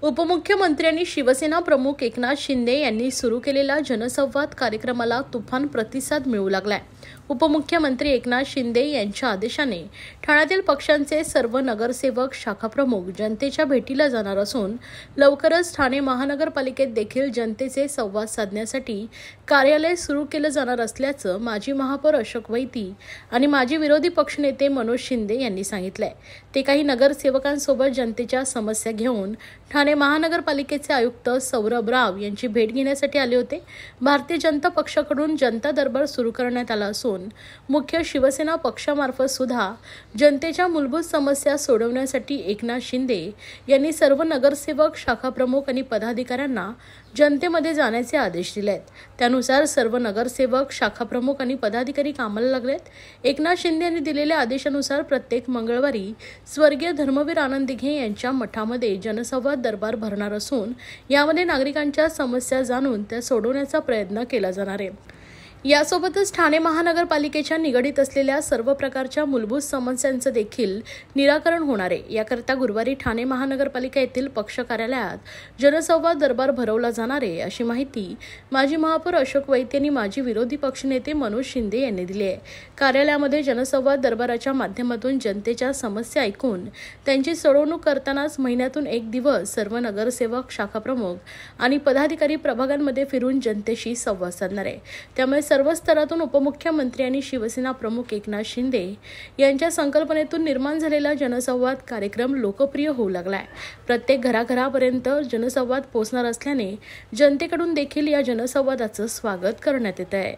उपमुख्यमंत्र्यांनी शिवसेना प्रमुख एकनाथ शिंदे यांनी सुरू केलेल्या जनसंवाद कार्यक्रमाला तुफान प्रतिसाद मिळू लागलाय। उपमुख्यमंत्री एकनाथ शिंदे यांच्या आदेशाने ठाण्यातील पक्षांचे सर्व नगरसेवक शाखा प्रमुख जनतेच्या भेटीला जाणार असून लवकरच ठाणे महानगरपालिकेत देखील जनतेचे संवाद साधण्यासाठी कार्यालय सुरू केलं जाणार असल्याचं माजी महापौर अशोक वैती आणि माजी विरोधी पक्षनेते मनोज शिंदे यांनी सांगितलंय। ते काही नगरसेवकांसोबत जनतेच्या समस्या घेऊन ठाणे महानगरपालिकेचे आयुक्त सौरभ राव यांची भेट घेण्यासाठी आले होते। भारतीय जनता पक्षाकडून जनता दरबार सुरू करण्यात आला असून मुख्य शिवसेना पक्षामार्फत सुद्धा जनतेच्या मूलभूत समस्या सोडवण्यासाठी एकनाथ शिंदे यांनी सर्व नगरसेवक, शाखा प्रमुख आणि पदाधिकाऱ्यांना जनतेमध्ये जाण्याचे आदेश दिलेत। त्यानुसार सर्व नगरसेवक, शाखा प्रमुख आणि पदाधिकारी कामाला लागलेत। एकनाथ शिंदे यांनी दिलेल्या आदेशानुसार प्रत्येक मंगळवारी स्वर्गीय धर्मवीर आनंद दिघे यांच्या मठामध्ये जनसंवाद दरबार भरणार असून यामध्ये नागरिकांच्या समस्या जाणून त्या सोडवण्याचा प्रयत्न केला जाणार आहे। यासोबतच ठाणे महानगरपालिकेच्या निगडीत असलेल्या सर्व प्रकारच्या मूलभूत समस्यांचं देखील निराकरण होणार आहे। याकरता गुरुवारी ठाणे महानगरपालिका येथील पक्ष कार्यालयात जनसंवाद दरबार भरवला जाणार आहे, अशी माहिती माजी महापौर अशोक वैती यांनी माजी विरोधी पक्षनेते मनोज शिंदे यांनी दिली आहे। कार्यालयामध्ये जनसंवाद दरबाराच्या माध्यमातून जनतेच्या समस्या ऐकून त्यांची सोडवणूक करतानाच महिन्यातून एक दिवस सर्व नगरसेवक, शाखा प्रमुख आणि पदाधिकारी प्रभागांमध्ये फिरून जनतेशी संवाद साधणार आहे। त्यामुळे सर्व स्तरातून उपमुख्यमंत्री आणि शिवसेना प्रमुख एकनाथ शिंदे यांच्या संकल्पनेतून निर्माण झालेला जनसंवाद कार्यक्रम लोकप्रिय होऊ लागलाय। प्रत्येक घराघरापर्यंत जनसंवाद पोहोचणार असल्याने जनतेकडून देखील या जनसंवादाचं स्वागत करण्यात येत आहे।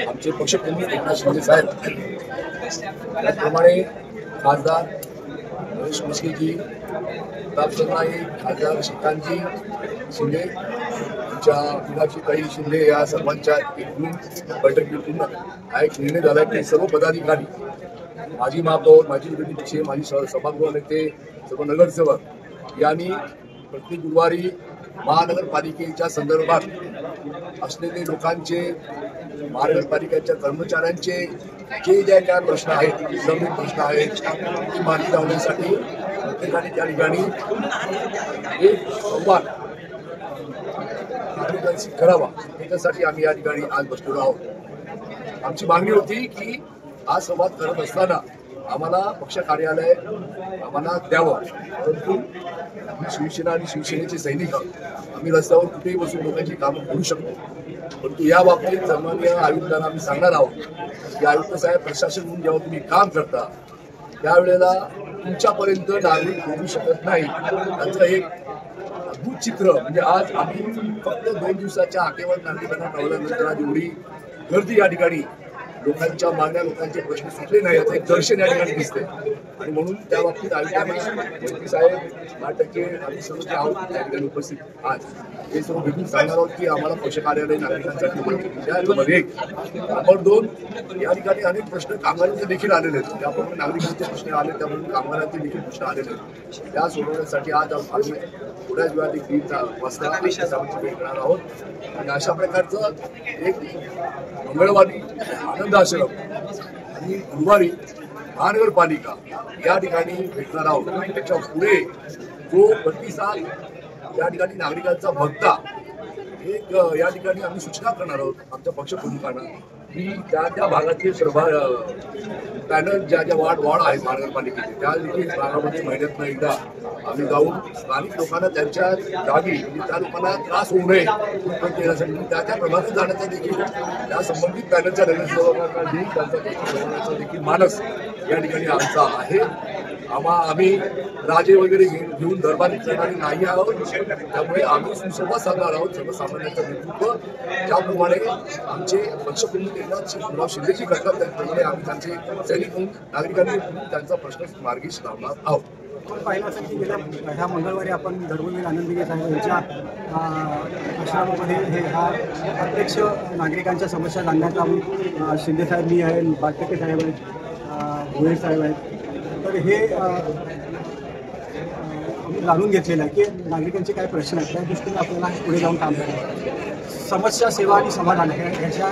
आमचे पक्षप्रमुख एकनाथ शिंदे साहेब त्याप्रमाणे खासदार रमेश मुश्रीजी, खासदार श्रीकांतजी शिंदे, मीनाक्षी ताई शिंदे या सर्वांच्या एकूण बैठकीतून हा एक निर्णय झाला की सर्व पदाधिकारी, माजी महापौर, माजी विरोधी पक्ष, माजी सभागृह नेते, सर्व नगरसेवक यांनी प्रत्येक गुरुवारी महानगरपालिकेच्या संदर्भात असलेले लोकांचे, महानगरपालिकेच्या कर्मचाऱ्यांचे जे ज्या काय प्रश्न आहेत, संबंधित प्रश्न आहेत ती मार्गी लावण्यासाठी प्रत्येकाने त्या ठिकाणी एक संवाद नागरिकांशी करावा, त्याच्यासाठी आम्ही या ठिकाणी आज बसलेलो आहोत। आमची मागणी होती की हा संवाद करत असताना आम्हाला पक्ष कार्यालय आम्हाला द्यावं, परंतु आम्ही शिवसेना आणि शिवसेनेचे सैनिक आहोत, आम्ही रस्त्यावर कुठेही बसून लोकांची कामं करू शकतो। परंतु या बाबतीत सन्माननीय आयुक्तांना आम्ही सांगणार आहोत की आयुक्त साहेब, प्रशासन म्हणून जेव्हा तुम्ही काम करता त्यावेळेला तुमच्यापर्यंत नागरिक पोहोचू शकत नाही। त्याचं एक अद्भुत चित्र म्हणजे आज आम्ही फक्त 2 दिवसाच्या हाकेवर नागरिकांना कळवल्यानंतर एवढी गर्दी या ठिकाणी, लोकांच्या मागण्या, लोकांचे प्रश्न सुटले नाही याचं एक दर्शन या ठिकाणी दिसते। आणि म्हणून त्या बाबतीत आयुक्तांना वैती साहेब 10% आम्ही सर्व आहोत त्या ठिकाणी उपस्थित आज हे सर्व भेटून सांगणार आहोत की आम्हाला पक्ष कार्यालय नागरिकांसाठी त्यामध्ये नंबर 2 या ठिकाणी अनेक प्रश्न कामगारांचे देखील आलेले आहेत। त्याप्रमाणे नागरिकांचे प्रश्न आले, त्यामुळे कामगारांचे देखील प्रश्न आलेले आहेत। त्या सोडवण्यासाठी आज आम्ही थोड्याच वेळात 1 वाजता भेट करणार आहोत। आणि अशा प्रकारचं एक मंगळवारी आनंद आश्रम आणि गुरुवारी महानगरपालिका या ठिकाणी भेटणार आहोत। त्याच्या पुढे जो प्रतिसाद या ठिकाणी नागरिकांचा बघता एक या ठिकाणी आम्ही सूचना करणार आहोत आमच्या पक्षप्रमुखांना की त्या भागातील पॅनल ज्या वार्ड आहेत महानगरपालिकेचे त्या देखील भागामध्ये महिन्यातून एकदा आम्ही जाऊन स्थानिक लोकांना त्यांच्या जागी म्हणजे त्या लोकांना त्रास होऊ नये देण्यासाठी त्या प्रभागात जाण्याचा देखील त्या संबंधित पॅनलच्या नगरसेवकांना त्यांचा देखील मानस या ठिकाणी आमचा आहे। आम्ही राजे वगैरे घेऊन दरबार करणारे नाही आहोत, त्यामुळे आम्ही सुसंवाद साधणार आहोत सर्वसामान्यांचं नेतृत्व ज्याप्रमाणे आमचे पक्षप्रमुख एकनाथ शिंदेची करतात त्याप्रमाणे आम्ही त्यांचे सैनिक म्हणून नागरिकांनी त्यांचा प्रश्न मार्गी लावणार आहोत। पाहिलं असेल की ह्या मंगळवारी आपण धर्मवीर आनंद दिघे साहेब यांच्या आश्रमामध्ये हा प्रत्यक्ष नागरिकांच्या समस्या जाणण्याचा आम्ही शिंदे साहेब, मी आहे, 5% साहेब आहेत, भोये साहेब आहेत, तर हे जाणून घेतलेलं आहे की नागरिकांचे काय प्रश्न आहेत, त्या दृष्टीने आपल्याला पुढे जाऊन काम करायचं। समस्या, सेवा आणि समाधान ह्याच्या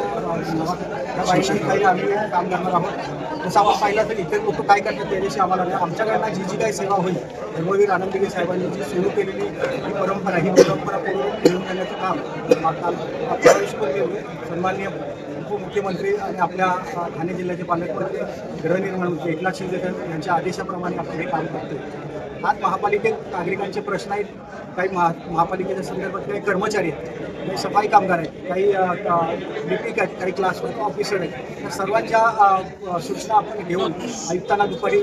बाबतीत आम्ही काम करणार आहोत। जसं आपण पाहिलं तर इतर लोक काय करतात त्याच्याशी आम्हाला नाही. आमच्याकडनं जी काही सेवा होईल धर्मवीर आनंदगिरी साहेबांनी जी सुरू केलेली ही परंपरा पूर्ण घेऊन जाण्याचं काम केलं. सन्माननीय उपमुख्यमंत्री आणि आपल्या ठाणे जिल्ह्याचे पालकमंत्री गृहनिर्माण मंत्री एकनाथ शिंदे यांच्या आदेशाप्रमाणे आपण हे काम करतो. आज महापालिकेत नागरिकांचे प्रश्न आहेत. काही महापालिकेच्या संदर्भात काही कर्मचारी आहेत, काही सफाई कामगार आहेत, काही लिपिक आहेत, काही क्लासवर्क ऑफिसर आहेत. तर सर्वांच्या सूचना आपण घेऊन आयुक्तांना दुपारी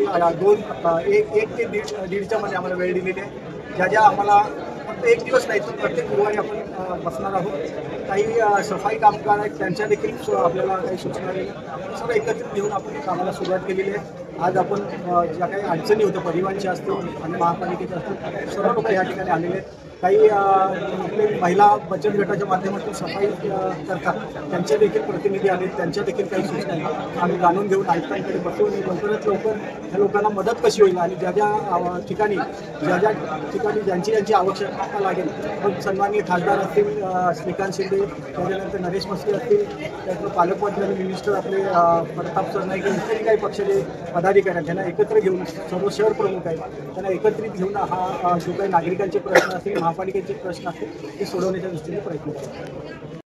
1 ते 1:30च्या मध्ये आम्हाला वेळ दिलेली आहे. ज्या आम्हाला फक्त एक दिवस नाही तर प्रत्येक गुरुवारी आपण बसणार आहोत. काही सफाई कामगार आहेत त्यांच्या देखील आपल्याला काही सूचना दिल्या. सर्व एकत्रित घेऊन आपण कामाला सुरुवात केलेली आहे. आज आपण ज्या काही अडचणी होत्या परिवहनच्या असतील आणि महापालिकेच्या असतील सर्व लोक या ठिकाणी आलेले आहेत. काही आपले महिला बचत गटाच्या माध्यमातून सफाई करतात त्यांचे देखील प्रतिनिधी आले. त्यांच्या देखील काही सूचना आम्ही जाणून घेऊन आयुक्तांकडे बसवून लवकरात लवकर ह्या लोकांना मदत कशी होईल आणि ज्या ठिकाणी ज्यांची आवश्यकता लागेल. पण सन्माननीय खासदार असतील श्रीकांत शिंदे, त्याच्यानंतर नरेश मस्के असतील, त्यानंतर पालकमंत्री आणि मिनिस्टर आपले प्रताप सरनाईक इत्यादी काही पक्षाचे पदाधिकारी आहेत त्यांना एकत्र घेऊन सर्व शहर प्रमुख आहेत त्यांना एकत्रित घेऊन हा जो काही नागरिकांचे प्रश्न असतील महापालिकेचे प्रश्न असतील ते सोडवण्याच्या दृष्टीने प्रयत्न करतो.